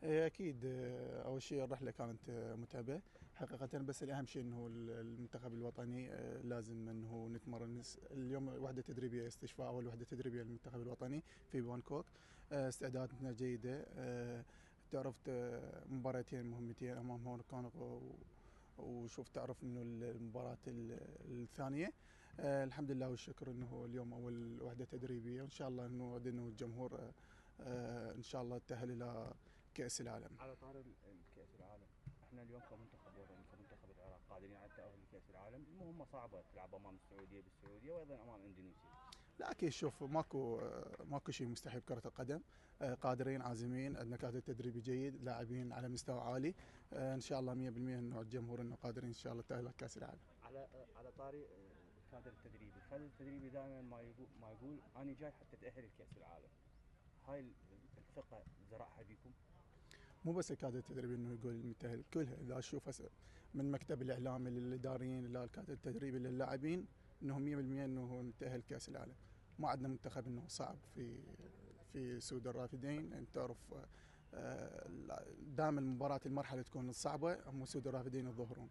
إيه أكيد. أول شيء الرحلة كانت متعبة حقيقة، بس الأهم شيء أنه المنتخب الوطني لازم أنه نتمرن. اليوم وحدة تدريبية استشفاء، أول وحدة تدريبية للمنتخب الوطني في بانكوك. استعداداتنا جيدة. تعرف مباراتين مهمتين أمام هونغ كونغ وشوف تعرف انه المباراة الثانية. الحمد لله والشكر انه اليوم اول وحدة تدريبية، وان شاء الله انه الجمهور ان شاء الله تأهل الى كأس العالم. على طار الكأس العالم، احنا اليوم كمنتخب وطني كمنتخب العراق قادرين على التأهل لكأس العالم. المهمة صعبة، تلعب امام السعودية بالسعودية وايضا امام اندونيسيا. لا اكيد، شوف ماكو شيء مستحيل بكرة القدم. قادرين عازمين، عندنا كادر تدريبي جيد، لاعبين على مستوى عالي. ان شاء الله 100% انه الجمهور انه قادرين ان شاء الله التأهل لكأس العالم. على طاري الكادر التدريبي دائما ما يقول انا جاي حتى تأهل لكأس العالم. هاي الثقة زرعها بيكم. مو بس الكادر التدريبي انه يقول المتاهل كلها، اذا اشوف من مكتب الاعلام للاداريين للكادر التدريبي للاعبين انهم 100% انه نتاهل كاس العالم. ما عندنا منتخب انه صعب في سود الرافدين. انت تعرف دائما المباراه المرحله تكون الصعبه هم سود الرافدين الظهرون.